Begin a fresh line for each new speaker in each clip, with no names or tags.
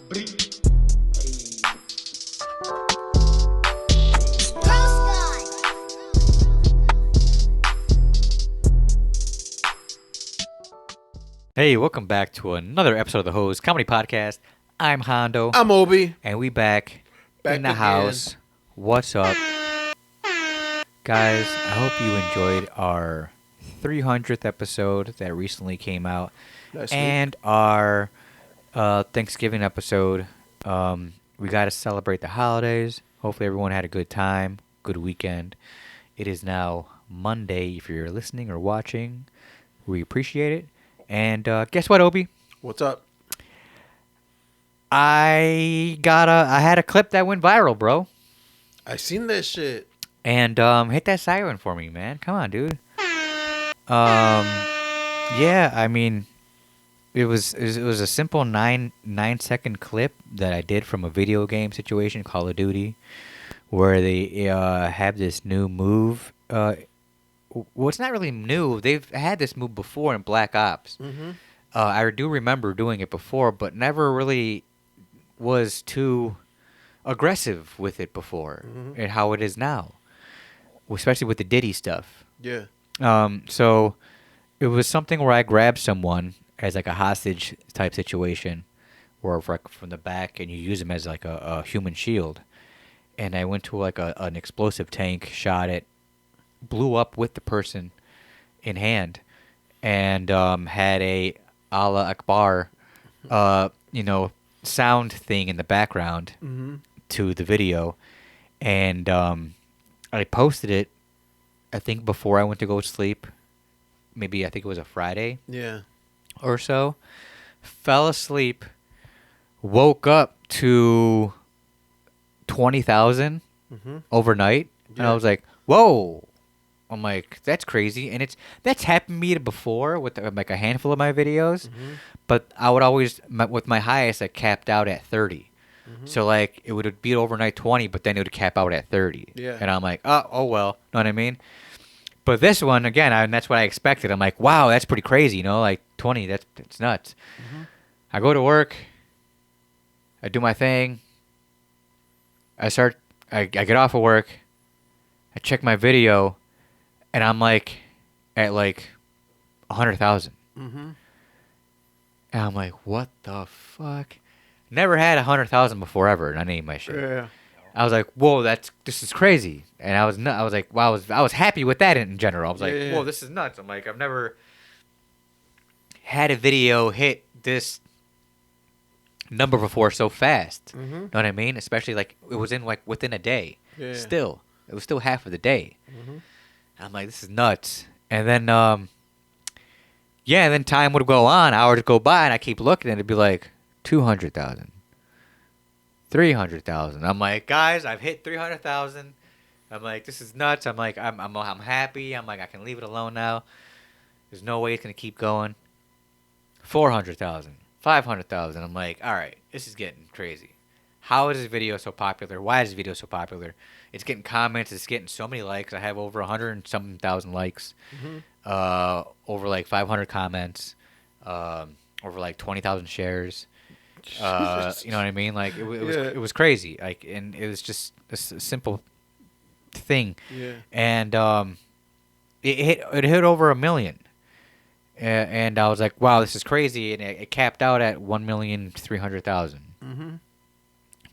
Hey, welcome back to another episode of the Hose Comedy Podcast. I'm Hondo.
I'm Obi.
And we back in the
again.
house. What's up? Guys, I hope you enjoyed our 300th episode that recently came out. And our Thanksgiving episode. We got to celebrate the holidays. Hopefully everyone had a good time, good weekend. It is now Monday if you're listening or watching. We appreciate it. And guess what, Obi?
What's up?
I had a clip that went viral, bro.
I seen that shit.
And hit that siren for me, man. Come on, dude. Yeah, I mean, it was a simple 9-second clip that I did from a video game situation, Call of Duty, where they have this new move. Well, it's not really new. They've had this move before in Black Ops.
Mm-hmm.
I do remember doing it before, but never really was too aggressive with it before, and how it is now, especially with the Diddy stuff.
Yeah.
So it was something where I grabbed someone as like a hostage type situation, or from the back, and you use them as like a human shield. And I went to like an explosive tank, shot it, blew up with the person in hand, and had a Allah Akbar, sound thing in the background to the video, and I posted it. I think before I went to go sleep, maybe I think it was a Friday, or so. Fell asleep, woke up to 20,000 overnight, and I was like, "Whoa." I'm like, that's crazy, and that's happened to me before with like a handful of my videos, but I would always with my highest I capped out at 30, so like it would beat overnight 20, but then it would cap out at 30, and I'm like, oh well, know what I mean? But this one again, and that's what I expected. I'm like, wow, that's pretty crazy, like 20, that's nuts. I go to work, I do my thing, I get off of work, I check my video. And I'm like at like 100,000. And I'm like, what the fuck? Never had 100,000 before ever in any of my shit.
Yeah.
I was like, whoa, this is crazy. And I was like, wow, I was happy with that in general. I was like, whoa, this is nuts. I'm like, I've never had a video hit this number before so fast. Know what I mean? Especially like it was in like within a day. Yeah. Still, it was still half of the day. I'm like, this is nuts. And then, and then time would go on. Hours would go by, and I keep looking, and it'd be like 200,000, 300,000. I'm like, guys, I've hit 300,000. I'm like, this is nuts. I'm like, I'm happy. I'm like, I can leave it alone now. There's no way it's gonna keep going. 400,000, 500,000. I'm like, all right, this is getting crazy. How is this video so popular? Why is this video so popular? It's getting comments. It's getting so many likes. I have over 100 and some thousand likes. Over like 500 comments. Over like 20,000 shares. You know what I mean? Like it was crazy. Like, and it was just a simple thing. Yeah. And it hit over 1 million. And I was like, wow, this is crazy. And it capped out at 1,300,000.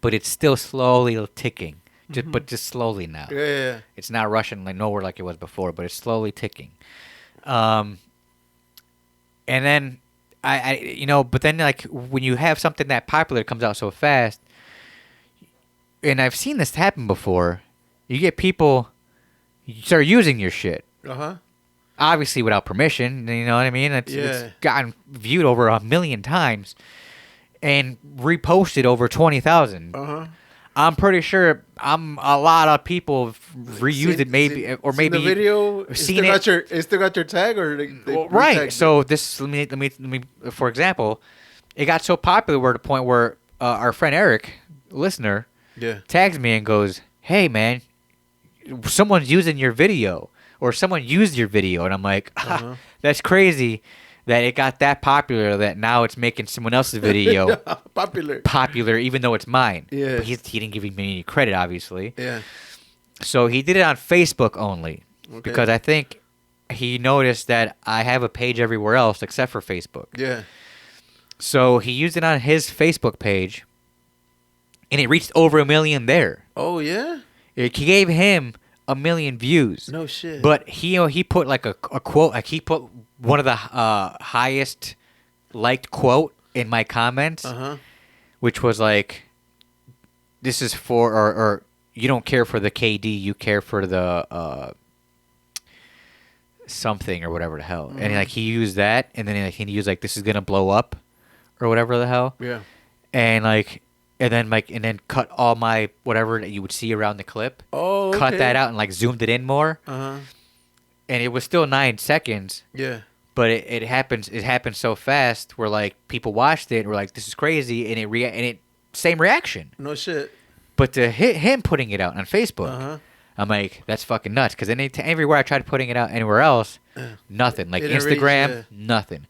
But it's still slowly ticking. Just slowly now.
Yeah.
It's not rushing like nowhere like it was before, but it's slowly ticking. And then but then like when you have something that popular that comes out so fast, and I've seen this happen before, you get people start using your shit. Obviously without permission, you know what I mean? It's gotten viewed over 1 million times and reposted over 20,000. I'm pretty sure a lot of people reused it, maybe or maybe
the video.
Seen it.
It still got your tag, or
right. So this let me for example, it got so popular where the point where our friend Eric, listener, tags me and goes, "Hey man, someone's using your video." Or someone used your video, and I'm like, that's crazy. that it got that popular that now it's making someone else's video popular, even though it's mine.
Yeah.
But he didn't give me any credit, obviously.
Yeah.
So he did it on Facebook only because I think he noticed that I have a page everywhere else except for Facebook.
Yeah.
So he used it on his Facebook page, and it reached over 1 million there.
Oh yeah.
It gave him 1 million views.
No shit.
But he put like a quote, like he put one of the highest liked quote in my comments, which was like, "This is for or you don't care for the KD, you care for the something or whatever the hell." And like he used that, and then like, he used like, "This is gonna blow up," or whatever the hell.
Yeah.
And like. And then cut all my whatever that you would see around the clip.
Oh, okay.
Cut that out and like zoomed it in more.
And
it was still 9 seconds.
Yeah.
But it happens. It happened so fast where like people watched it and were like, "This is crazy," and it same reaction.
No shit.
But to hit him putting it out on Facebook, I'm like, that's fucking nuts. Because everywhere I tried putting it out anywhere else, nothing. Like Instagram, nothing.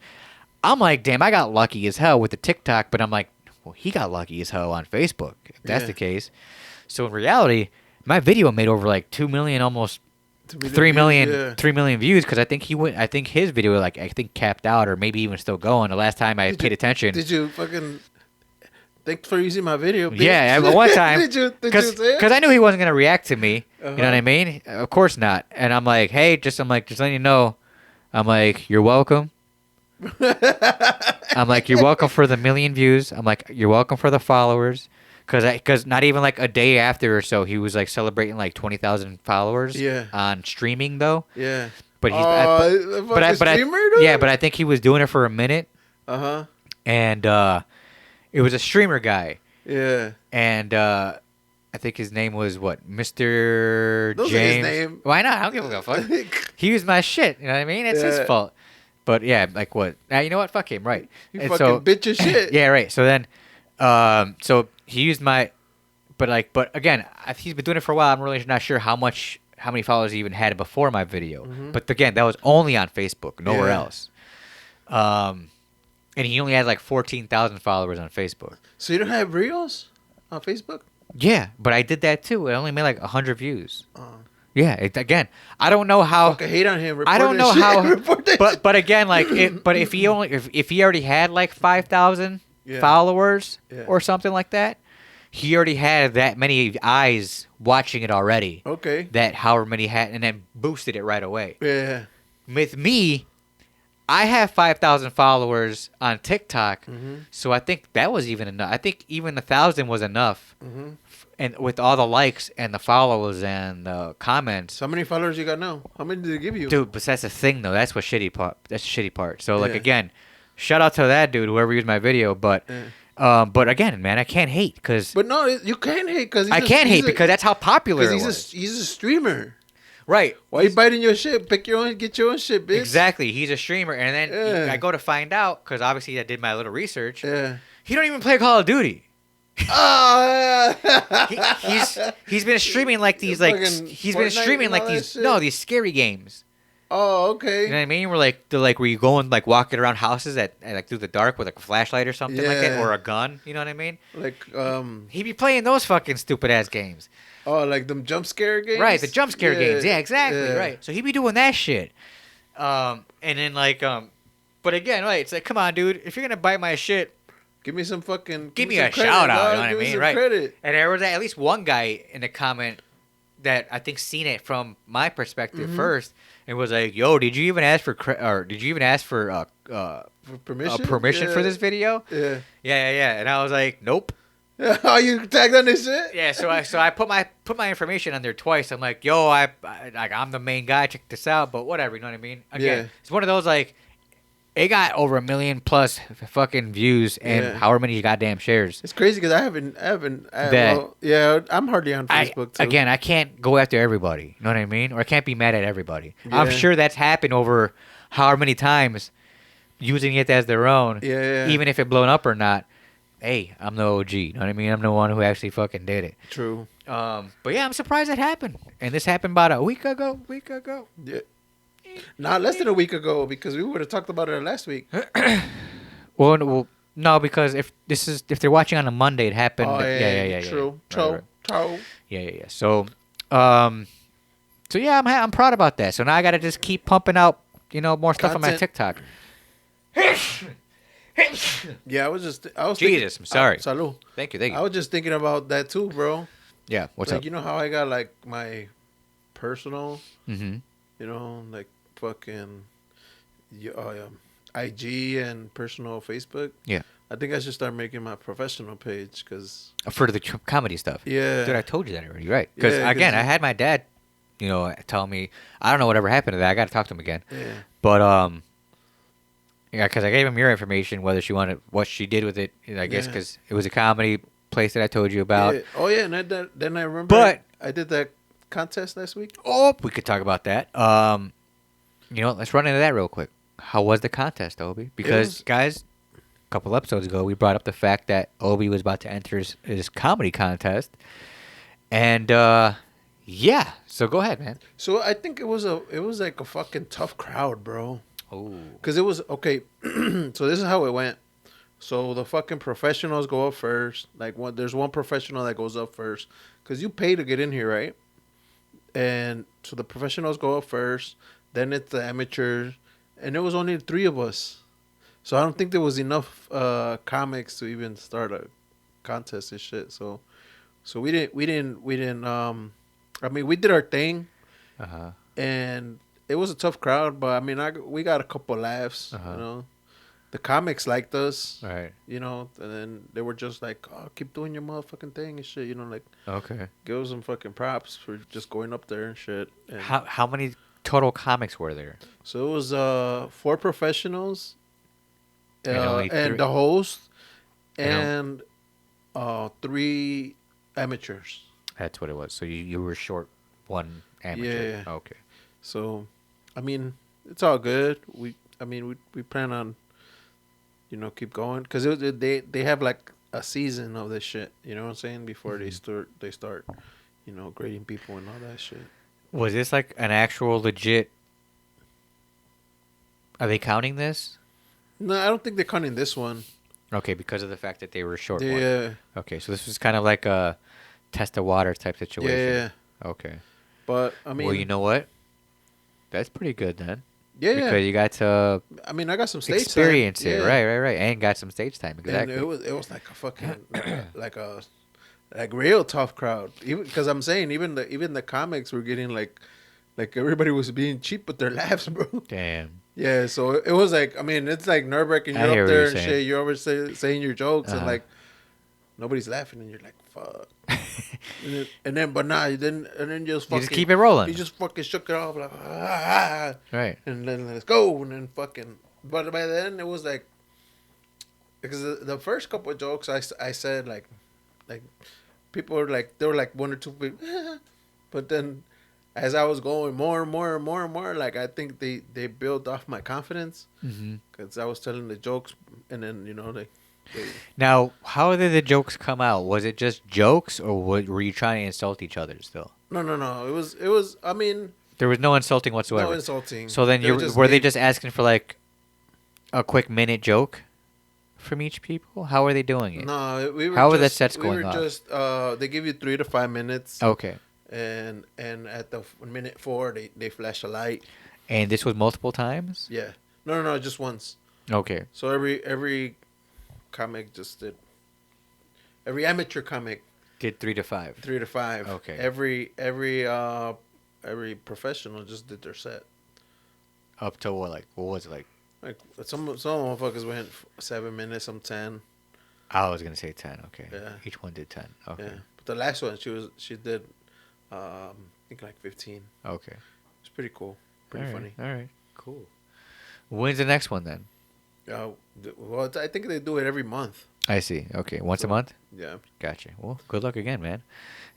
I'm like, damn, I got lucky as hell with the TikTok. But I'm like, well, he got lucky as hell on Facebook, if that's the case. So in reality, my video made over like 2 million, almost 3 million, 3 million views. Because I think his video capped out, or maybe even still going. The last time I paid attention.
Did you fucking thanks for using my video? Bitch.
Yeah, one time.
did you
Because I knew he wasn't gonna react to me. You know what I mean? Of course not. And I'm like, hey, just letting you know. I'm like, you're welcome. I'm like, you're welcome for the 1 million views. I'm like, you're welcome for the followers. Because not even like a day after or so, he was like celebrating like 20,000 followers. On streaming though.
Yeah.
But he's
but
I think he was doing it for a minute. And it was a streamer guy.
Yeah.
And I think his name was what, Mr.
Don't
James.
say his name.
Why not? I don't give a fuck. He used my shit. You know what I mean? It's his fault. But yeah, like what? You know what? Fuck him, right?
You
and
fucking bitch your shit.
Yeah, right. So then, so he used my, but again, he's been doing it for a while. I'm really not sure how many followers he even had before my video. But again, that was only on Facebook, nowhere else. And he only had like 14,000 followers on Facebook.
So you don't have reels on Facebook?
Yeah, but I did that too. It only made like 100 views. Yeah, again, I don't know how.
Fucking hate on him.
I don't know how. But again, like, if he already had like 5,000 followers or something like that, he already had that many eyes watching it already.
Okay.
That however many had, and then boosted it right away.
Yeah.
With me, I have 5,000 followers on TikTok, so I think that was even enough. I think even 1,000 was enough. And with all the likes and the follows and the comments.
So how many followers you got now? How many did they give you?
Dude, but that's the thing though. That's what shitty part. That's the shitty part. So like again, shout out to that dude, whoever used my video. But again, man, I can't hate because.
But no, you can't hate because.
I can't hate because that's how popular it was.
He's a streamer.
Right.
Why you biting your shit? Get your own shit, bitch.
Exactly. He's a streamer, and then I go to find out because obviously I did my little research.
Yeah.
He don't even play Call of Duty. He's been streaming like these these scary games.
Oh, okay.
You know what I mean? Where you go and like walking around houses at like through the dark with like a flashlight or something like that, or a gun. You know what I mean?
Like
he be playing those fucking stupid ass games.
Oh, like them jump scare games.
Right, the jump scare games. Yeah, exactly. Yeah. Right. So he be doing that shit. And then but again, right? It's like, come on, dude. If you're gonna bite my shit.
Give me some fucking.
Give me a shout out, you know what I mean? Right.
Credit.
And there was at least one guy in the comment that I think seen it from my perspective first and was like, "Yo, did you even ask for permission for this video?"
Yeah.
Yeah. And I was like, "Nope."
Oh, you tagged on this shit?
Yeah. So I put my information on there twice. I'm like, "Yo, I'm the main guy. Check this out." But whatever, you know what I mean? Again, it's one of those like. It got over 1 million plus fucking views and however many goddamn shares.
It's crazy because I haven't. I'm hardly on Facebook too.
Again, I can't go after everybody. You know what I mean? Or I can't be mad at everybody. Yeah. I'm sure that's happened over however many times, using it as their own.
Yeah.
Even if it blown up or not. Hey, I'm the OG. You know what I mean? I'm the one who actually fucking did it.
True.
But yeah, I'm surprised that happened. And this happened about a week ago.
Yeah. Not less than a week ago, because we would have talked about it last week.
Well, no, because if they're watching on a Monday, it happened.
Oh, yeah.
Yeah.
True.
Right.
True.
Yeah. Um, so yeah, I'm proud about that. So now I gotta just keep pumping out, more stuff on my
Content.
TikTok.
Yeah, I was
Jesus, I'm sorry.
Salud.
Thank you.
I was just thinking about that too, bro.
Yeah, what's
like,
up?
You know how I got like my personal,
Mm-hmm.
like fucking IG and personal Facebook.
Yeah.
I think I should start making my professional page because
For the comedy stuff.
yeah,
Dude, I told you that already, right? Because
Yeah,
again, I had my dad, tell me I don't know whatever happened to that. I got to talk to him again.
yeah,
But yeah, because I gave him your information, whether she wanted what she did with it. I guess
Yeah.
because it was a comedy place that I told you about.
yeah. Oh yeah, and then I remember.
But-
I did that contest last week.
Oh, we could talk about that. Let's run into that real quick. How was the contest, Obi? Because
was-
guys, a couple episodes ago, we brought up the fact that Obi was about to enter his comedy contest, and yeah. So go ahead, man.
So I think it was like a fucking tough crowd, bro.
Oh.
Because it was okay. So this is how it went. So the fucking professionals go up first. Like there's one professional that goes up first because you pay to get in here, right? And so the professionals go up first. Then it's the amateurs, and it was only 3 of us. So I don't think there was enough comics to even start a contest and shit. So we didn't. I mean, we did our thing, and it was a tough crowd. But I mean, we got a couple laughs. The comics liked us.
Right.
And then they were just like, "Oh, keep doing your motherfucking thing and shit." Like,
Okay.
give us some fucking props for just going up there and shit. And
How many total comics were there?
so it was 4 professionals,
And only
and
three-
the host,
And
and 3 amateurs.
That's what it was. So you were short one amateur.
Yeah.
Okay.
So, I mean, it's all good. We plan on, keep going because they have like a season of this shit. You know what I'm saying? Before they start, grading people and all that shit.
Was this like an actual legit? Are they counting this?
No, I don't think they're counting this one.
Okay, because of the fact that they were short one.
Yeah,
Okay, so this was kind of like a test of water type situation.
yeah.
Okay.
But I mean,
Well, you know what? That's pretty good then.
yeah.
Because you got to
I mean, I got some stage
experience
time.
it.
Yeah.
Right. And got some stage time. Exactly.
And it was like a fucking like a real tough crowd. Even because I'm saying even the comics were getting like everybody was being cheap with their laughs, bro.
Damn.
Yeah, so it was like, I mean, it's like nerve wracking.
I
You're
hear
up
what
there
you're
and
saying.
shit. You're over saying your jokes and
Uh-huh.
like nobody's laughing, and you're like, fuck. and then but nah, and then just
You
fucking
just keep it rolling.
You just fucking shook it off like, ah,
Right.
and then let's go, and then fucking. But by then it was like, because the first couple of jokes I said like people were like, there were like 1 or 2 people, but then as I was going more and more, like I think they built off my confidence
Mm-hmm.
because I was telling the jokes, and then they
Now, how did the jokes come out? Was it just jokes, or were you trying to insult each other still?
no, it was I mean,
There was no insulting whatsoever.
no insulting.
So then were they just asking for like a quick minute joke from each people? How are they doing it?
No, we were
How were the
just,
sets
we
going
were
off?
just they give you 3 to 5 minutes,
Okay.
and at the minute 4 they flash a light.
And this was multiple times?
Yeah, no, just once.
Okay.
So every comic just did. Every amateur comic
Did 3 to 5.
3 to 5.
Okay.
Every professional just did their set.
Up to what was it like?
Like some motherfuckers went 7 minutes, some 10.
I was going to say 10. Okay.
Yeah.
Each one did 10. Okay.
Yeah, but the last one she did, I think like 15.
Okay.
It's pretty cool, pretty funny.
All right. Cool. When's the next one then?
Well, I think they do it every month.
I see. Okay. Once a month?
Yeah.
Gotcha. Well, good luck again, man.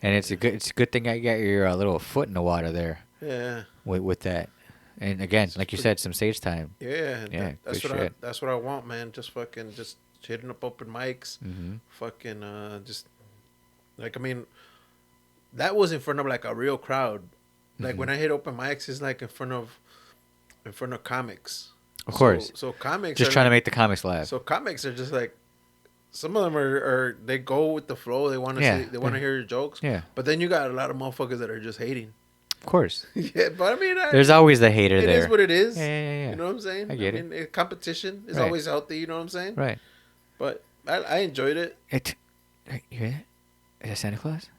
And it's a good thing I got your little foot in the water there
Yeah.
with that. And again, like you said, some stage time.
Yeah.
Yeah,
That's
good
what
shit.
that's what I want, man. Just fucking just hitting up open mics.
Mm-hmm.
Fucking just like, I mean, that was in front of like a real crowd. Like when I hit open mics, it's like in front of in front of comics.
Of course.
So comics
Just
are
trying to
like,
make the comics laugh.
so comics are just like, some of them are they go with the flow. They want to
Yeah.
see, they want to hear your jokes.
Yeah.
But then you got a lot of motherfuckers that are just hating.
Of course.
Yeah, but I mean,
There's always the hater
it
there.
is what it is.
Yeah.
You know what I'm saying?
I get it.
mean, competition is
Right.
always healthy. You know what I'm saying?
Right.
But I enjoyed it.
You hear that? Is that Santa Claus?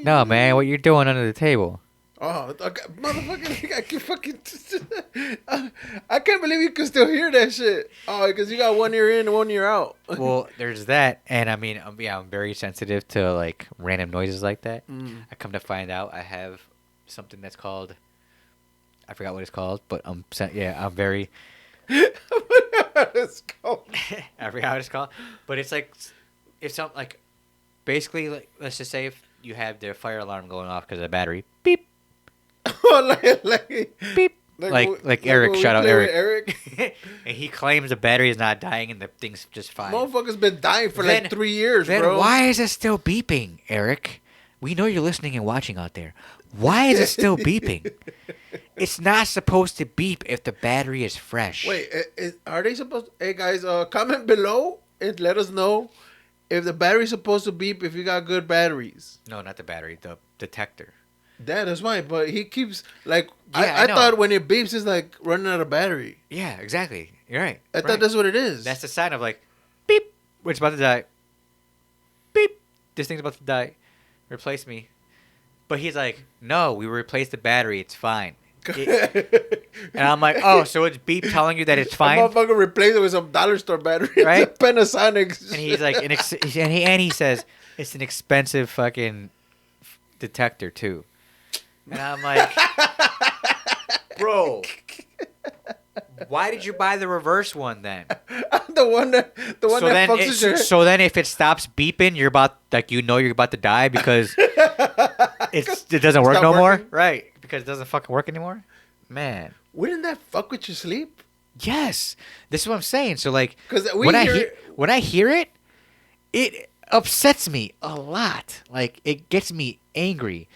No, man. What you're doing under the table?
Oh, okay, motherfucker! I can't believe you can still hear that shit. Oh, because you got one ear in and one ear out.
Well, there's that, and I mean, I'm very sensitive to like random noises like that. I come to find out I have something that's called, I forgot what it's called, but I'm very.
It's called.
I forgot what it's called, but it's like, if something like, basically, like, let's just say if you have the fire alarm going off because of the battery, beep, beep. Like Eric, shout out Eric. And he claims the battery is not dying and the thing's just fine.
Motherfucker's been dying for like 3 years,
then
bro.
Why is it still beeping, Eric? We know you're listening and watching out there. Why is it still beeping? It's not supposed to beep if the battery is fresh.
Wait, are they supposed? Hey guys, comment below and let us know if the battery's supposed to beep if you got good batteries.
No, not the battery, the detector.
That's why, but he keeps like
Yeah,
I
know.
thought when it beeps it's like running out of battery.
Yeah, exactly. You're right.
I thought that's what it is.
That's the sign of like, beep, it's about to die. Beep, this thing's about to die. Replace me. But he's like, no, we replaced the battery. It's fine. And I'm like, oh, so it's beep telling you that it's fine?
Motherfucker replaced it with some dollar store battery.
Right?
It's a Panasonic.
And he's like, and he says, it's an expensive fucking detector too. And I'm like, bro, why did you buy the reverse one then?
the one that fucks with your...
So then if it stops beeping, you're about to die because it doesn't work no more, right? Because it doesn't fucking work anymore. Man,
wouldn't that fuck with your sleep?
Yes, this is what I'm saying. So like,
'Cause
when I hear it, it upsets me a lot. Like it gets me angry,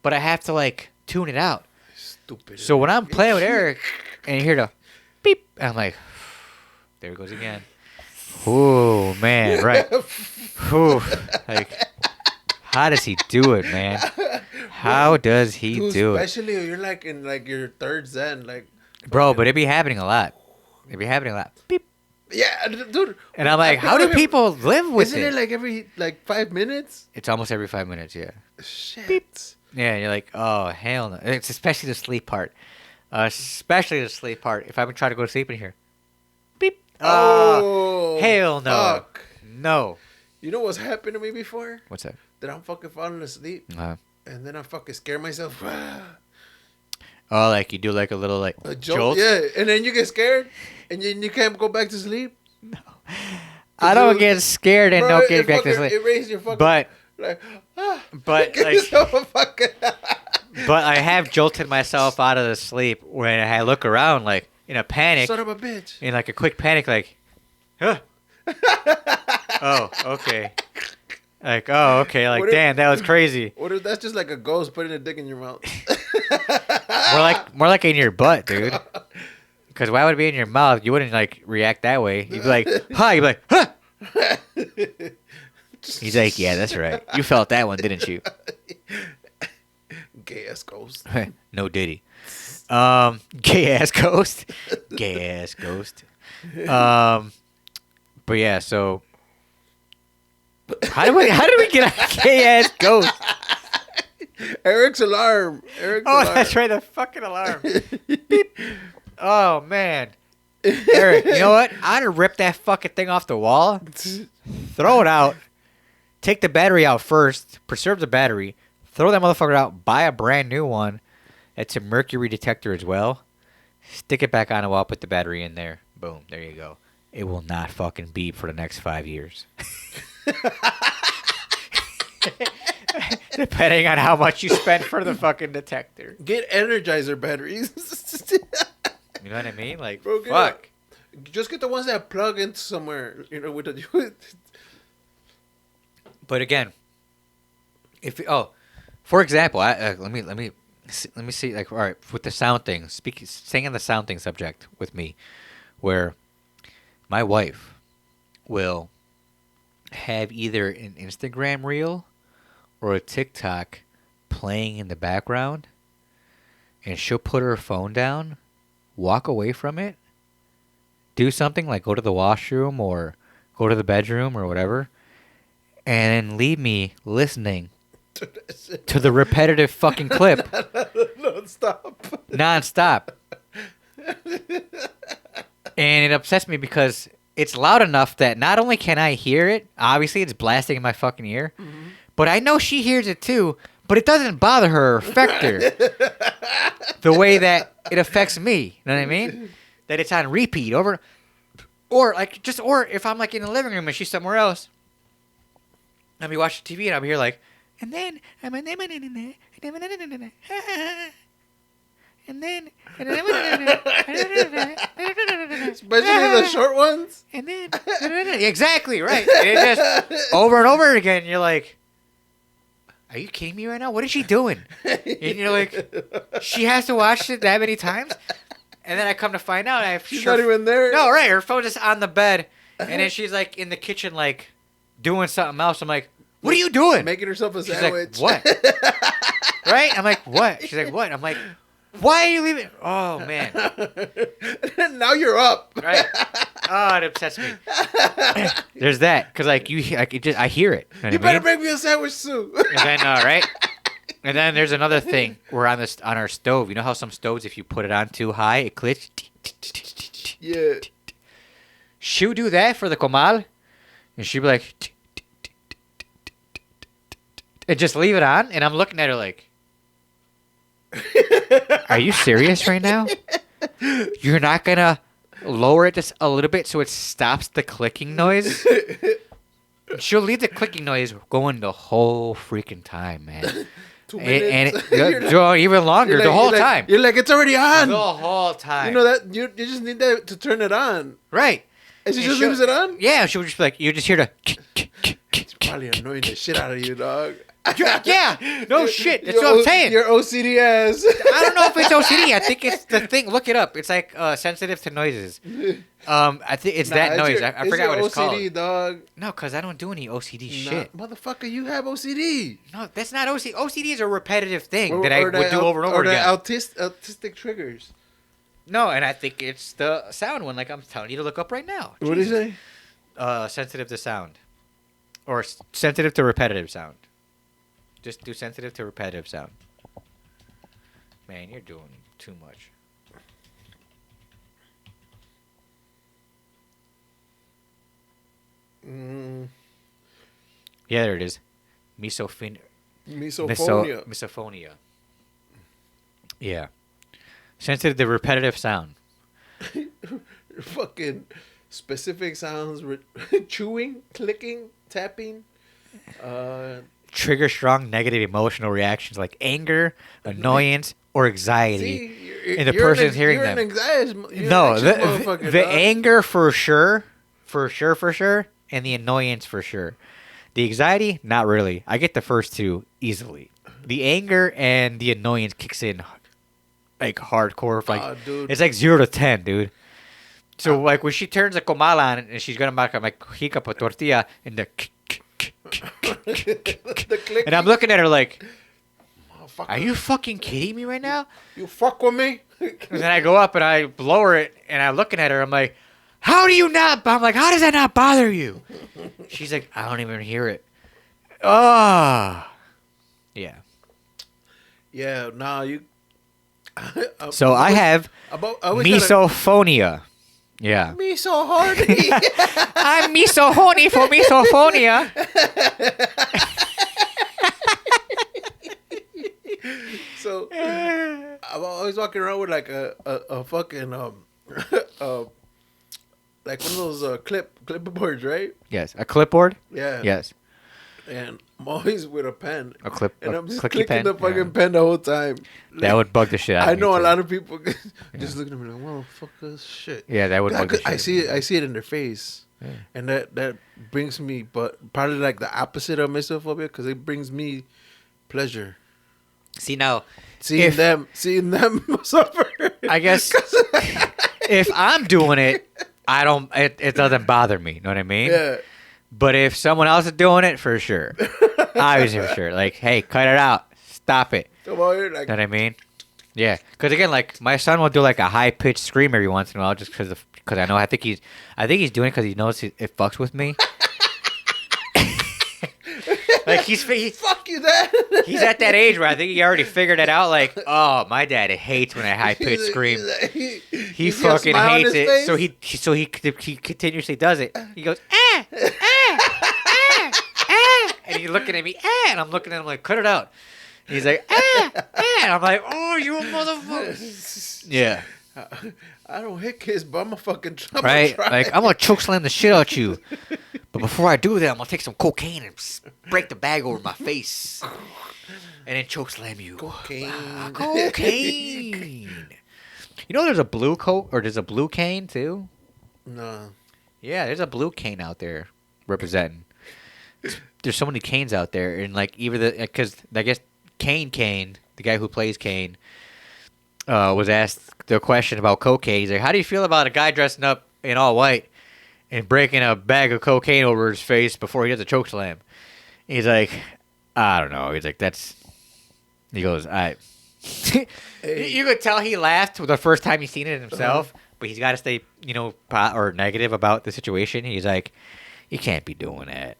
but I have to like tune it out.
Stupid.
So when I'm playing with Eric and you hear the beep, I'm like, there it goes again. Oh man, right? Ooh, like, how does he do it, man? How does he do it?
Especially if you're like in like your third zen, like.
Bro, but it be happening a lot. It be happening a lot. Beep.
Yeah, dude.
And I'm like, how do people live with
Isn't it like every 5 minutes?
It's almost every 5 minutes, yeah.
Shit.
Beep. Yeah, and you're like, oh, hell no. It's especially the sleep part. Especially the sleep part. If I've been trying to go to sleep in here. Beep.
Oh.
Hell no.
Fuck.
No.
You know what's happened to me before?
What's that?
That I'm fucking falling asleep. And then I fucking scare myself.
Oh, like you do like a little like
a jolt? Yeah, and then you get scared, and then you can't go back to sleep.
No, I don't get scared and don't get back
fucking,
to sleep.
It raised your fucking.
But
but
I have jolted myself out of the sleep when I look around like in a panic.
Son of a bitch.
In like a quick panic, like, huh. Oh, okay. Like, oh, okay. Like, damn, that was crazy.
What if that's just like a ghost putting a dick in your mouth?
more like in your butt, dude. Because why would it be in your mouth? You wouldn't like react that way. You'd be like, huh? You'd be like, huh? He's like, yeah, that's right. You felt that one, didn't you?
Gay ass ghost.
No Diddy. Gay ass ghost. Gay ass ghost. But yeah, so how did we get a gay ass ghost?
Eric's alarm.
That's right, the fucking alarm. Beep. Oh man. Eric, you know what? I'd have ripped that fucking thing off the wall, throw it out, take the battery out first, preserve the battery, throw that motherfucker out, buy a brand new one. It's a mercury detector as well. Stick it back on the wall, put the battery in there. Boom, there you go. It will not fucking beep for the next 5 years. Depending on how much you spend for the fucking detector.
Get Energizer batteries.
You know what I mean? Like,
bro,
fuck.
Just get the ones that plug into somewhere, with the...
But again, for example, let me let me see. Like, all right, with the sound thing. Staying on the sound thing subject with me, where my wife will have either an Instagram reel or a TikTok playing in the background, and she'll put her phone down, walk away from it, do something like go to the washroom or go to the bedroom or whatever, and then leave me listening to the repetitive fucking clip
No, stop.
nonstop. And it upsets me because it's loud enough that not only can I hear it, obviously it's blasting in my fucking ear, but I know she hears it too, but it doesn't bother her or affect her the way that it affects me. You know what I mean? That it's on repeat over, or if I'm like in the living room and she's somewhere else, I'll be watching TV and I'll be here like, and then, and then,
Especially the short ones.
and then, exactly right. And it just over and over again. You're like, are you kidding me right now? What is she doing? And you're like, she has to watch it that many times. And then I come to find out,
She's not even there.
No, right. Her phone's just on the bed, and then she's like in the kitchen, like doing something else. I'm like, what are you doing?
Making herself a
She's
sandwich.
like, what? Right? I'm like, what? She's like, what? I'm like, why are you leaving? Oh man.
Now you're up.
Right? Oh, it upsets me. There's that, cause like I hear it.
You better make me a sandwich too.
And then right? And then there's another thing. We're on our stove. You know how some stoves, if you put it on too high, it clicks.
Yeah.
She'll do that for the comal, and she'll be like, and just leave it on. And I'm looking at her like, are you serious right now? You're not gonna lower it just a little bit so it stops the clicking noise? She'll leave the clicking noise going the whole freaking time, man.
2 minutes.
Even longer, the whole time.
You're like, it's already on.
The whole time.
You know that you just need that to turn it on.
Right.
And she just leaves it on?
Yeah, she'll just be like, you just hear the...
It's probably annoying the shit out of you, dog.
Yeah, no shit. That's what I'm saying.
Your OCD ass.
I don't know if it's OCD. I think it's the thing. Look it up. It's like sensitive to noises. I think it's that noise. I forgot what it's called.
OCD, dog.
No, because I don't do any OCD shit.
Motherfucker, you have OCD.
No, that's not OCD. OCD is a repetitive thing that I would do over and over again.
Or the autistic triggers.
No, and I think it's the sound one, like I'm telling you to look up right now.
What do you say?
Sensitive to sound. Or sensitive to repetitive sound. Just do sensitive to repetitive sound. Man, you're doing too much. Yeah, there it is. Misophonia. Misophonia. Yeah. Sensitive to repetitive sound.
Fucking specific sounds. Chewing, clicking, tapping.
Trigger strong negative emotional reactions like anger, annoyance, or anxiety. And the person's hearing them. No, the anger for sure, and the annoyance for sure. The anxiety, not really. I get the first two easily. The anger and the annoyance kicks in like hardcore. Like it's like 0 to 10, dude. So like when she turns a comal on and she's gonna make a hiccup a tortilla and the and I'm looking at her like, are you fucking kidding me right now?
You fuck with me?
And then I go up and I lower it and I'm looking at her. I'm like, how do you not? I'm like, how does that not bother you? She's like, I don't even hear it. Oh, yeah.
Yeah, nah, you.
So I have misophonia. Yeah.
Me so horny.
I'm me so horny for misophonia.
So I'm always walking around with like a fucking like one of those clipboards, right?
Yes, a clipboard.
Yeah.
Yes.
And I'm always with a pen. And I'm just
clicky
clicking
pen?
the fucking pen the whole time.
That would bug the shit out of me.
I know a
too.
lot of people just looking at me like, motherfucker, shit.
Yeah, that would bug the shit
I see
out of me.
it. I see it in their face. Yeah. And that brings me, but probably like the opposite of misophobia, because it brings me pleasure.
See now,
seeing them suffer.
I guess if I'm doing it, I don't. It doesn't bother me. You know what I mean?
Yeah.
But if someone else is doing it, for sure, obviously for sure. Like, hey, cut it out, stop it.
Come on here, like.
You know what I mean? Yeah, because again, like my son will do like a high pitched scream every once in a while, just because I know I think he's doing it because he knows it fucks with me. Like he's
Fuck you, Dad.
he's at that age where I think he already figured it out. Like, oh, my dad hates when I high pitched scream. He fucking hates it. So he continuously does it. He goes ah ah ah ah, and he's looking at me and I'm looking at him like, cut it out. And he's like ah ah, and I'm like, oh, you motherfucker. Yeah.
I don't hit kids, but I'm a fucking
right. Like I'm gonna choke slam the shit out you. But before I do that, I'm gonna take some cocaine and break the bag over my face, and then choke slam you.
Cocaine.
Cocaine. You know, there's a blue there's a blue cane too.
No.
Yeah, there's a blue cane out there representing. There's so many canes out there, and like because I guess Kane, the guy who plays Kane, was asked the question about cocaine. He's like, "How do you feel about a guy dressing up in all white and breaking a bag of cocaine over his face before he does a choke slam?" He's like, "I don't know." He's like, He goes, "I." You could tell he laughed the first time he's seen it himself, but he's got to stay, or negative about the situation. He's like, "You can't be doing that."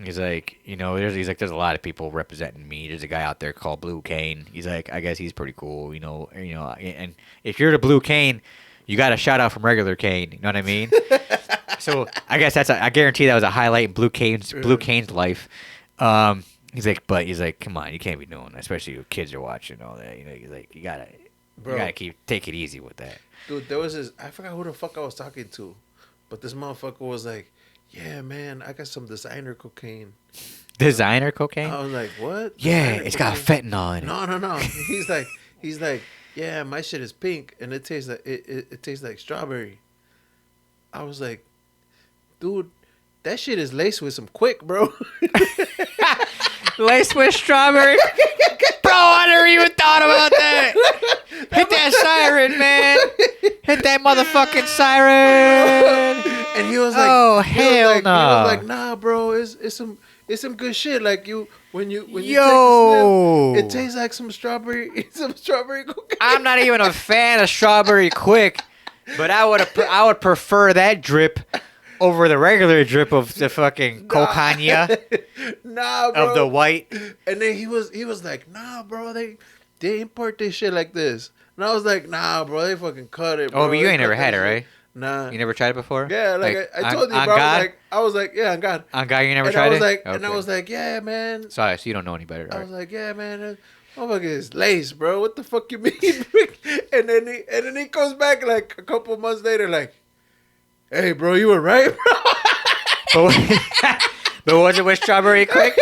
He's like, there's a lot of people representing me. There's a guy out there called Blue Cane. He's like, I guess he's pretty cool, and if you're the Blue Cane, you got a shout out from regular Cane. You know what I mean? So I guess I guarantee that was a highlight in Blue Cane's life. He's like, come on, you can't be doing that, especially if kids are watching all that. He's like, you gotta take it easy with that.
Dude, there was this, I forgot who the fuck I was talking to, but this motherfucker was like, yeah, man, I got some designer cocaine.
Designer cocaine?
I was like, what?
Yeah,
Designer
it's
cocaine?
got fentanyl in it.
No. He's like, yeah, my shit is pink and it tastes like it tastes like strawberry. I was like, dude, that shit is laced with some Quik, bro.
Laced with strawberry? Bro, I never even thought about that. Hit that siren, man. Hit that motherfucking siren.
And he was like,
oh, hell no.
He was like, nah, bro, it's some good shit. Like when you take a sniff, it tastes like some strawberry cocaine.
I'm not even a fan of strawberry Quik, but I would prefer that drip over the regular drip of the fucking cocaine.
Nah, bro.
Of the white.
And then he was like, nah, bro, they import this shit like this. And I was like, nah, bro, they fucking cut it, bro.
Oh, but you ain't never had it, right?
Nah.
You never tried it before?
Yeah, like I told you, bro. I was like, yeah, on God.
On God, you never tried it?
And I was like, yeah, man.
Sorry, so you don't know any better.
I was like, yeah, man. Motherfucker is lace, bro. What the fuck you mean? and then he comes back like a couple months later, like, hey, bro, you were right, bro.
But was it with strawberry Quik?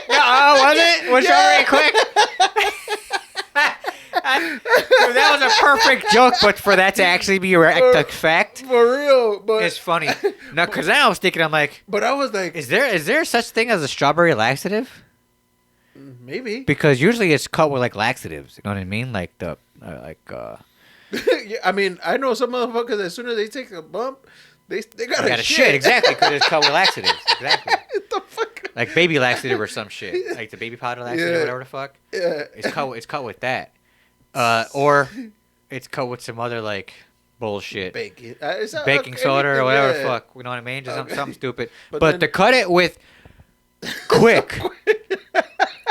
Yeah. Was it? With strawberry Quik? Dude, that was a perfect joke, but for that to actually be a fact,
for real, but
it's funny. No, because now I was thinking, I'm like,
but I was like,
is there such thing as a strawberry laxative?
Maybe,
because usually it's cut with like laxatives. You know what I mean? Like the
yeah, I mean, I know some motherfuckers as soon as they take a bump, they gotta
shit. Exactly, because it's cut with laxatives. Exactly.
What the fuck?
Like baby laxative or some shit, like the baby powder laxative, or whatever the fuck.
Yeah,
it's cut with that. Or it's cut with some other like bullshit, baking soda or whatever the fuck. You know what I mean? Just something stupid. But to cut it with Quik,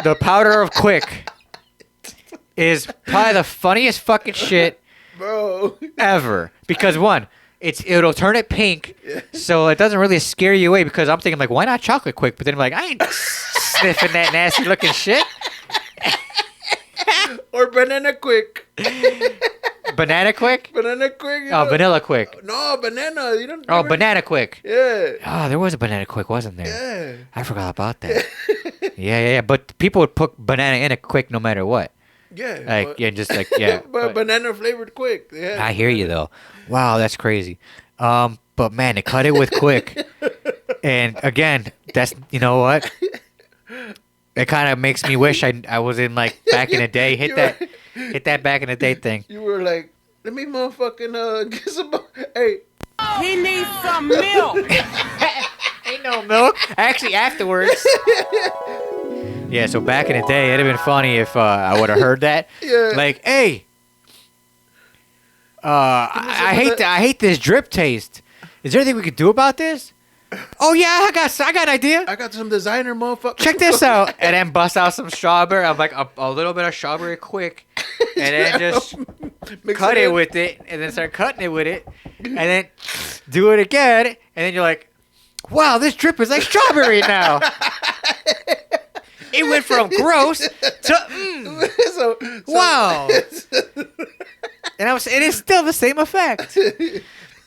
the powder of Quik, is probably the funniest fucking shit,
bro,
ever. Because one, it'll turn it pink, so it doesn't really scare you away. Because I'm thinking like, why not chocolate Quik? But then I'm like, I ain't sniffing that nasty looking shit.
Or banana Quik.
Banana Quik?
Banana Quik.
Oh, vanilla Quik.
No, banana. You don't.
Oh, banana Quik.
Yeah.
Oh, there was a banana Quik, wasn't there?
Yeah.
I forgot about that. yeah. But people would put banana in a Quik no matter what.
Yeah.
But
banana flavored Quik. Yeah.
I hear you though. Wow, that's crazy. But man, they cut it with Quik, and again, that's, you know what? It kind of makes me wish I was in like back in the day.
You were-
Hit that back in the day thing.
You were like, let me motherfucking get some. Hey,
He needs some milk.
Ain't no milk. Actually, afterwards. Yeah, so back in the day, it'd have been funny if I would have heard that.
Yeah.
Like, hey, I hate this drip taste. Is there anything we could do about this? Oh yeah, I got an idea.
I got some designer motherfucker.
Check this out, and then bust out some strawberry. I'm like a little bit of strawberry quick, and then just cut it with it, and then start cutting it with it, and then do it again, and then you're like, wow, this drip is like strawberry now. It went from gross to
so,
wow, and it's still the same effect.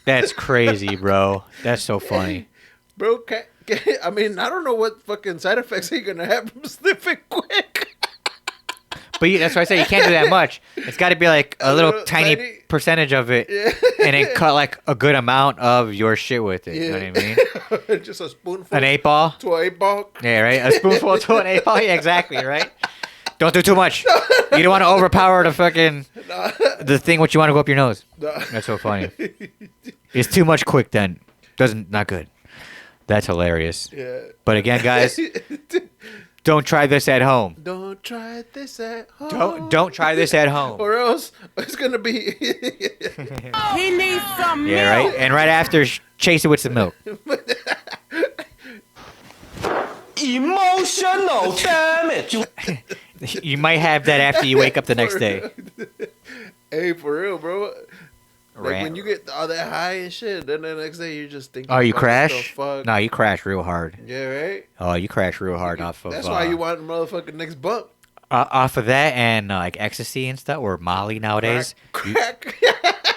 That's crazy, bro. That's so funny.
Bro, I mean, I don't know what fucking side effects you're gonna have from sniffing Quik.
But that's why I say you can't do that much. It's got to be like a little tiny percentage of it, and then cut like a good amount of your shit with it. You know what I mean?
Just a spoonful.
An 8-ball.
To an 8-ball.
Yeah, right. A spoonful to an 8-ball. Yeah, exactly. Right. Don't do too much. You don't want to overpower the thing what you want to go up your nose. That's so funny. It's too much Quick then. Not good. That's hilarious.
Yeah.
But again, guys, don't try this at home.
Don't try this at home.
Don't try this at home.
Or else it's gonna be.
He needs some milk.
Yeah, right. And right after, chase it with some milk.
Emotional damage.
You might have that after you wake up the next day.
Hey, for real, bro. Like when you get all that high and shit, then the next day you just think.
Oh, you
what
crash?
the fuck?
No, you crash real hard.
Yeah, right.
Oh, you crash real hard off of.
That's why you want motherfucking next bump.
Off of that and like ecstasy and stuff, or Molly nowadays.
Crack.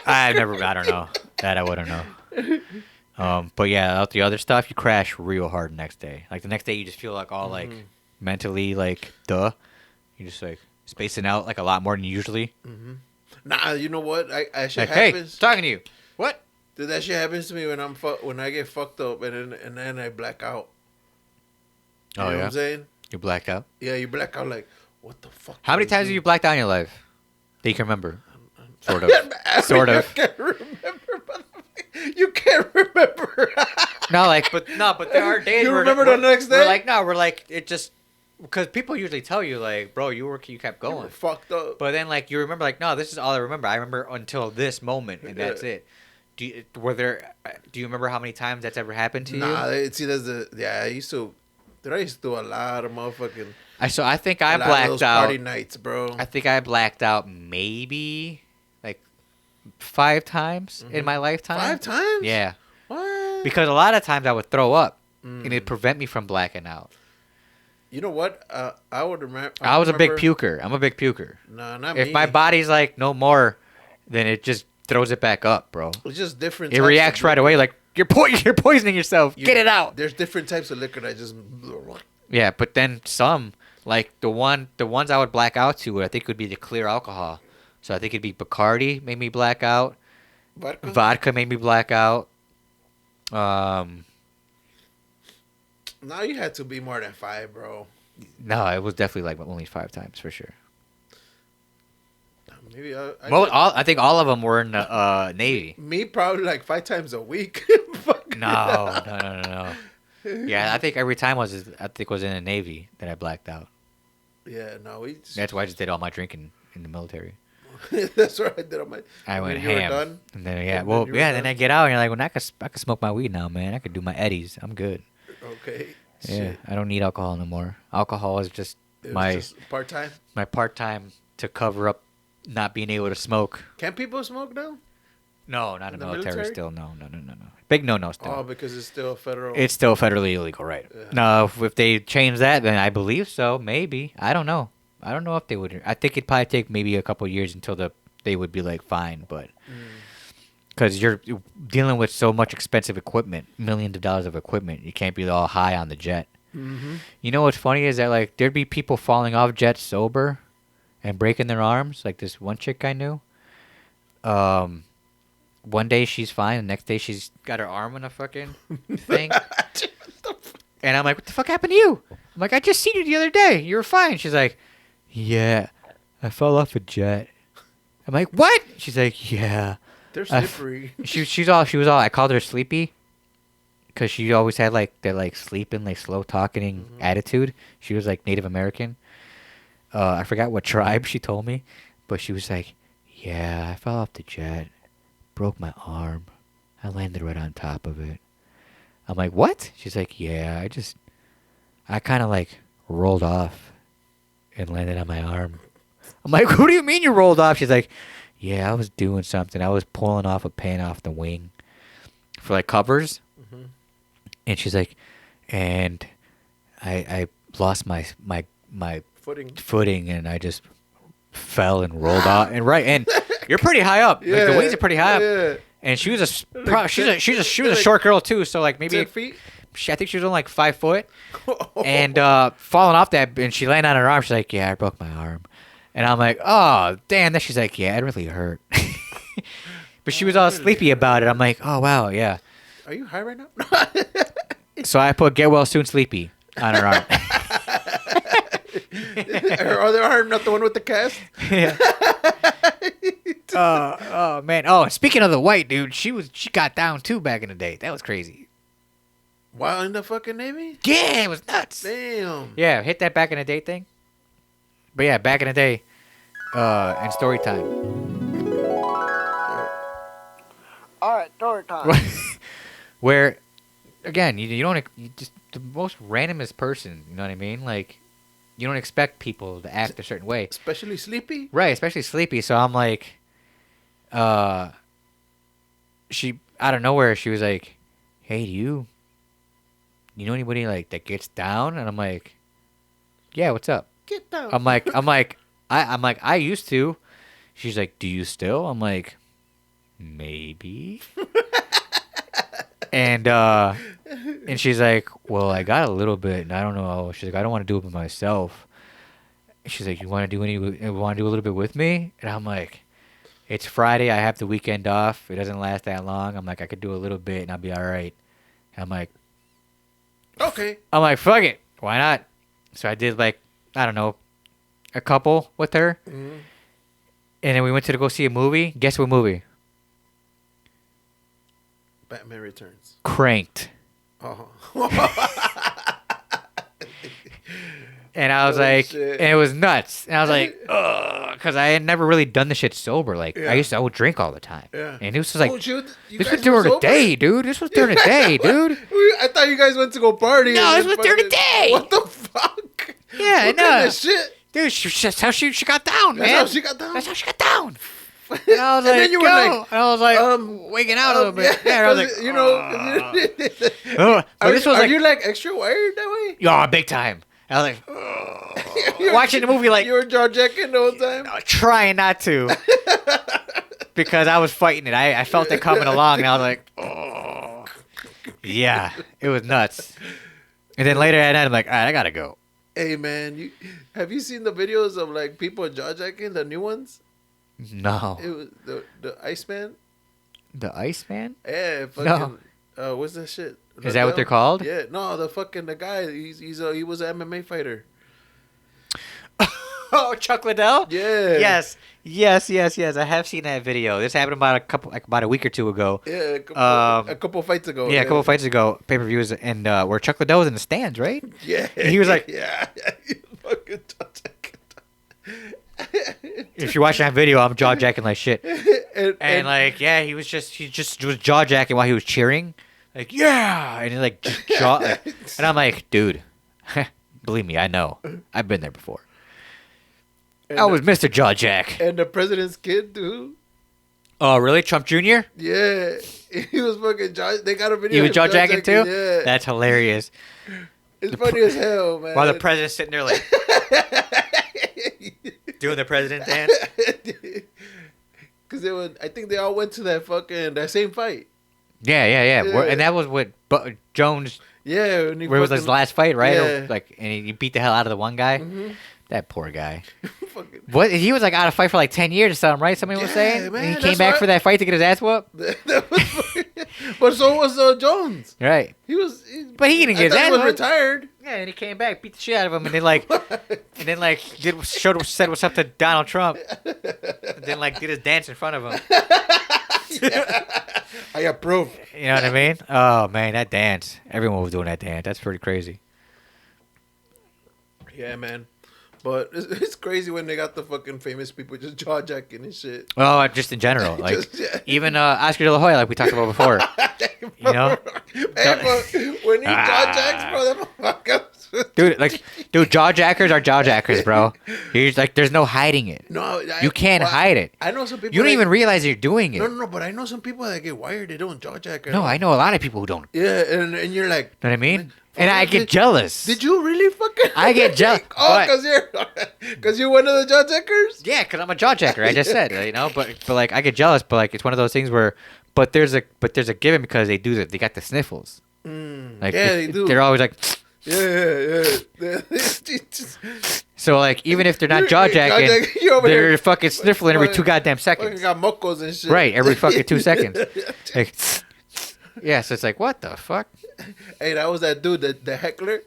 I don't know. That I wouldn't know. But yeah, out the other stuff, you crash real hard the next day. Like the next day, you just feel like all like mentally like duh. You just like spacing out like a lot more than usually.
Nah, you know what? I shit
Like, hey,
happens.
talking to you. What?
Dude, that shit happens to me when I get fucked up and then I black out. You know what I'm saying?
You blacked out.
Yeah, you black out like, what the fuck?
How many times have you blacked out in your life that you can remember? Sort of. Sort of.
I can't remember. You can't remember.
But there are days
You
where
remember the next day?
We're like it just because people usually tell you like, bro, you kept
You
going.
were fucked up.
But then like you remember like, no, this is all I remember. I remember until this moment and that's it. Do you remember how many times that's ever happened to you?
Nah, see, I used to do a lot of motherfucking.
I think I
a lot of
blacked
those
out.
party nights, bro.
I think I blacked out maybe like 5 times in my lifetime.
5 times?
Yeah.
What?
Because a lot of times I would throw up and it'd prevent me from blacking out.
You know what? I would remember.
I was a big puker. I'm a big puker.
No, not
If
me.
my body's like no more, then it just throws it back up, bro.
It's just different.
It
types
reacts
of
right
liquor.
away like you're poisoning yourself. Get it out.
There's different types of liquor that just.
Yeah, but then some like the ones I would black out to, I think would be the clear alcohol. So I think it'd be Bacardi made me black out. Vodka made me black out.
Now you had to be more than 5, bro.
No, it was definitely like only 5 times for sure.
Maybe
I think all of them were in the Navy.
me probably like 5 times a week. Fuck.
No. Yeah, I think every time was in the Navy that I blacked out.
Yeah, no, we.
That's why I just did all my drinking in the military.
That's what I did on my.
I went
you were
ham.
done?
And then
Then
I get out and you're like, well, I could smoke my weed now, man. I could do my eddies. I'm good.
Okay.
Yeah,
Shit.
I don't need alcohol no more. Alcohol is just
It was
my
just part-time.
my part time to cover up not being able to smoke.
Can people smoke now?
No, not in
The
the military,
military?
still. No. Big no still.
Oh, because it's still federal.
It's still federally illegal, right?
Yeah.
No, if they change that, then I believe so. Maybe I don't know. I don't know if they would. I think it'd probably take maybe a couple years until they would be like fine, but because you're dealing with so much expensive equipment, millions of dollars of equipment, you can't be all high on the jet.
Mm-hmm.
You know what's funny is that like there'd be people falling off jets sober and breaking their arms. Like this one chick I knew. One day she's fine, the next day she's got her arm in a fucking thing. And I'm like, what the fuck happened to you? I'm like, I just seen you the other day. You were fine. She's like, yeah, I fell off a jet. I'm like, what? She's like, yeah.
They're slippery.
She was all. I called her sleepy, because she always had like that like sleeping, like slow talking attitude. She was like Native American. I forgot what tribe she told me, but she was like, yeah, I fell off the jet, broke my arm, I landed right on top of it. I'm like, what? She's like, yeah, I kind of like rolled off and landed on my arm. I'm like, what do you mean you rolled off? She's like, yeah, I was doing something. I was pulling off a pin off the wing for like covers. And she's like, and I lost my footing and I just fell and rolled off. And you're pretty high up. Like the wings are pretty high up. And she was she was a short girl too. So like maybe
10 feet.
I think she was only like 5 foot. And falling off that, and she landed on her arm. She's like, yeah, I broke my arm. And I'm like, oh damn. Then she's like, yeah, it really hurt. But she was all sleepy about it. I'm like, oh wow, yeah.
Are you high right now?
So I put "Get well soon, sleepy" on her arm.
Her other arm, not the one with the cast.
Yeah. Oh man. Oh, speaking of the white dude, she got down too back in the day. That was crazy.
While in the fucking Navy?
Yeah, it was nuts.
Damn.
Yeah, hit that back in the day thing. But yeah, back in the day, and story time.
All right, story time.
Where, again, you just the most randomest person. You know what I mean? Like, you don't expect people to act a certain way,
Especially sleepy?
right? Especially sleepy. So I'm like, she out of nowhere, she was like, "Hey, do you know anybody like that gets down?" And I'm like, "Yeah, what's up?"
Get down.
I'm like, I used to. She's like, "Do you still?" I'm like, maybe. And she's like, well, I got a little bit, and I don't know. She's like, I don't want to do it by myself. She's like, you want to do a little bit with me? And I'm like, it's Friday. I have the weekend off. It doesn't last that long. I'm like, I could do a little bit, and I'll be all right. And I'm like,
Okay.
fuck it. Why not? So I did like, I don't know, a couple with her.
Mhm.
And then we went to go see a movie. Guess what movie?
Batman Returns.
Cranked.
Oh.
And I was
Oh,
like,
shit.
and it was nuts. And I was like, ugh, because I had never really done the shit sober. Like,
Yeah.
I would drink all the time.
Yeah.
And this was like,
Oh, you
this
guys
was during
were
the
sober?
day, dude. This was during the day, dude.
I thought you guys went to go party.
No,
and
this was
then
during the
fucking-
day.
What the fuck?
Yeah,
what
no.
kind of shit?
Dude, that's how she got down,
That's
man.
how she got down?
That's how she got down. And I was
And
like,
then you were
go.
like,
and I was like, waking out a little bit. Yeah, and I was like,
you know,
oh. But
are,
this was
are
like,
you like extra wired that way?
oh, big time. I was like, watching the movie like,
You were jaw jacking the whole time?
trying not to. Because I was fighting it. I felt it coming along, and I was like, oh. Yeah, it was nuts. And then later at night, I'm like, all right, I gotta go.
Hey man, have you seen the videos of like people jaw jacking, the new ones?
No.
It was the Iceman.
The Iceman?
Yeah, fucking. What's that shit?
Is that what they're called?
Yeah, no, the guy. He was an MMA fighter.
Oh, Chuck Liddell?
Yeah.
Yes. I have seen that video. This happened about a week or two ago.
Yeah, a couple fights ago.
Yeah, a couple fights ago, pay-per-views, and where Chuck Liddell was in the stands, right?
Yeah.
He was like-
yeah, he fucking jaw jacking.
If you're watching that video, I'm jaw jacking like shit.
and
And like, yeah, he was jaw jacking while he was cheering, like yeah, and he like just jaw, and I'm like, dude, believe me, I know, I've been there before.
and
I was Mr. Jaw Jack.
and the president's kid, dude.
Oh, really, Trump Jr.?
Yeah, he was fucking jaw. They got a video.
He was
of
jaw jacking too.
Yeah,
That's hilarious.
it's funny as hell, man.
While the president's sitting there like doing the president dance.
Because I think they all went to that same fight.
Yeah.
Yeah.
And that was what Jones.
Yeah,
Where it was his last fight, right?
Yeah.
Like, and he beat the hell out of the one guy.
Mhm.
That poor guy.
Fucking-
What? He was like out of fight for like 10 years or something, right? Somebody was
Yeah,
saying.
man,
and he
that's
came back
right.
for that fight to get his ass whooped.
That was funny. But so was Jones.
Right. But he didn't
I
get
thought
that.
he was
one.
retired.
Yeah, and he came back, beat the shit out of him, and then said what's up to Donald Trump, and then did his dance in front of him.
I approve.
You know what I mean? Oh man, that dance! Everyone was doing that dance. That's pretty crazy.
Yeah, man. But it's crazy when they got the fucking famous people just jaw jacking and shit.
Oh, just in general, even Oscar De La Hoya, like we talked about before. You know,
when he jaw jacks, bro, that motherfucker.
dude, jaw jackers are jaw jackers, bro. You're just, there's no hiding it.
No,
you can't hide it.
I know some people.
You don't even realize you're doing it.
No, but I know some people that get wired. They don't jaw jack.
No, I know a lot of people who don't.
Yeah, and you're like,
know what I mean? And I get jealous.
Did you really fucking?
I get jealous.
Because you're one of the jaw jackers.
Yeah, because I'm a jaw jacker. I just said, but I get jealous. But it's one of those things where, but there's a given because they do that. They got the sniffles.
Yeah, they do.
They're always like.
Yeah.
So even if they're not jaw jacking, they're fucking sniffling every 2 goddamn seconds.
Fucking got mocos and shit.
Right, every fucking 2 seconds. Yeah, so it's what the fuck?
Hey, that was that dude, the heckler.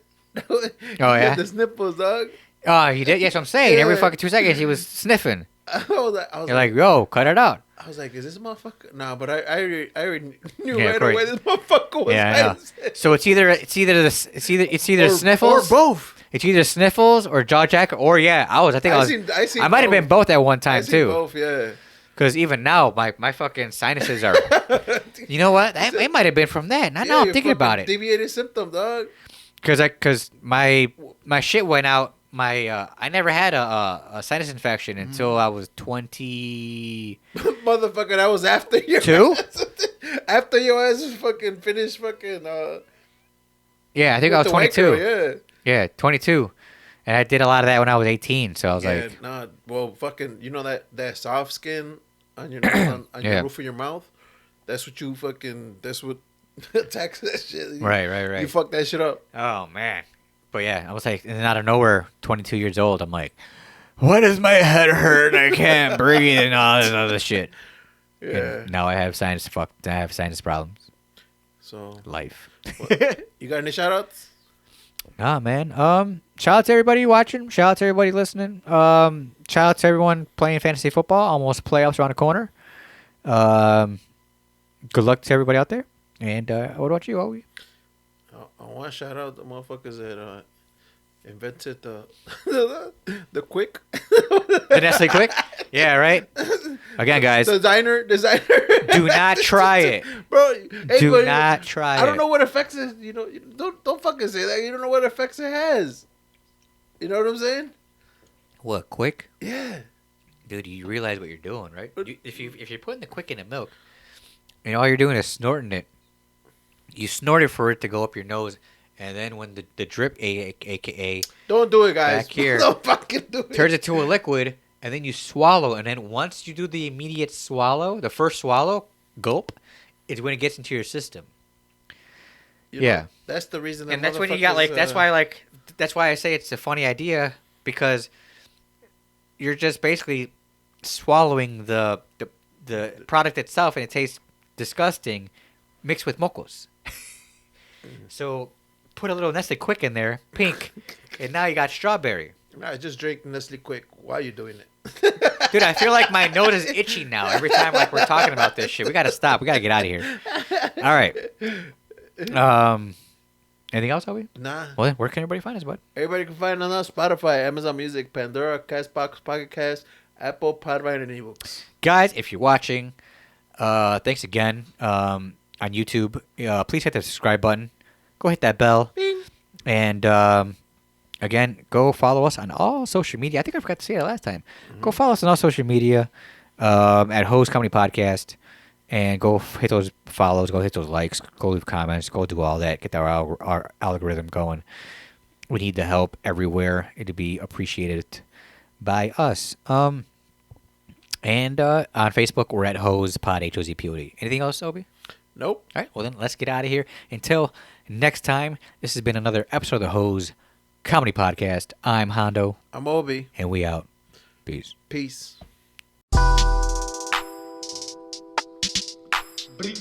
Oh yeah,
the sniffles, dog.
Oh, he did. Yes, I'm saying
Yeah.
every fucking 2 seconds he was sniffing.
I was
You're like, yo, cut it out.
I was like, is this motherfucker? Nah, but I already knew
Yeah,
right
Corey.
away this motherfucker was.
Yeah, I know. So it's either sniffles.
or both.
It's either sniffles or jaw jacker or I might have been both at one time too.
Both, yeah.
Because even now, my fucking sinuses are. You know what? It might have been from that. Now I'm thinking about it.
Deviated symptom, dog.
Because my shit went out. I never had a sinus infection until I was 20.
Motherfucker, that was after your
Two?
after your ass was fucking finished fucking.
Yeah, I think I was 22.
Girl,
Yeah, 22. And I did a lot of that when I was 18. So I was like,
nah. Well, fucking, you know that soft skin on your on your roof of your mouth. That's what you fucking. That's what attacks that shit.
Right.
You fuck that shit up.
Oh man. But yeah, I was like, and then out of nowhere, 22 years old, I'm like, why does my head hurt? I can't breathe and all this other shit.
Yeah.
And now I have sinus problems.
So
Life.
you got any shout outs?
Nah, man. Shout out to everybody watching. Shout out to everybody listening. Shout out to everyone playing fantasy football. Almost playoffs around the corner. Good luck to everybody out there. And what about you, Owie?
I want to shout out the motherfuckers that invented the Quik.
The Nestle Quik? Yeah, right? Again, guys.
Designer.
Do not try it.
Bro,
Do not try it.
I don't know what effects it, don't fucking say that. You don't know what effects it has. You know what I'm saying?
What, Quik?
Yeah.
Dude, you realize what you're doing, right? If you're putting the Quik in the milk, and all you're doing is snorting it, you snort it for it to go up your nose, and then when the drip, aka
don't do it, guys.
back here,
don't fucking do it.
turns it to a liquid, and then you swallow, and then once you do the immediate swallow, the first swallow, gulp, is when it gets into your system. Yeah.
That's the reason.
And that's when you got that's why I say it's a funny idea, because you're just basically swallowing the product itself, and it tastes disgusting, mixed with mocos. So put a little Nestle Quik in there, pink, and now you got strawberry.
I just drink Nestle Quik. Why are you doing it?
Dude, I feel like my nose is itchy now every time we're talking about this shit. We gotta stop. We gotta get out of here. All right. Anything else, Obi?
Nah.
Well, where can everybody find us, bud?
Everybody can find us on Spotify, Amazon Music, Pandora, Castbox, Pocket Cast, Apple, Podvine, and eBooks.
Guys, if you're watching, thanks again. On YouTube, please hit the subscribe button. Go hit that bell.
Bing.
And again, go follow us on all social media. I think I forgot to say that last time. Mm-hmm. Go follow us on all social media at Hose Comedy Podcast. And go hit those follows. Go hit those likes. Go leave comments. Go do all that. Get our algorithm going. We need the help everywhere. It'd be appreciated by us. And on Facebook, we're at HosePod, HOZPOD. Anything else, Obi?
Nope.
All right, well then, let's get out of here. Until next time, this has been another episode of the Hose Comedy Podcast. I'm Hondo.
I'm Obi.
And we out. Peace.
Peace.
Bring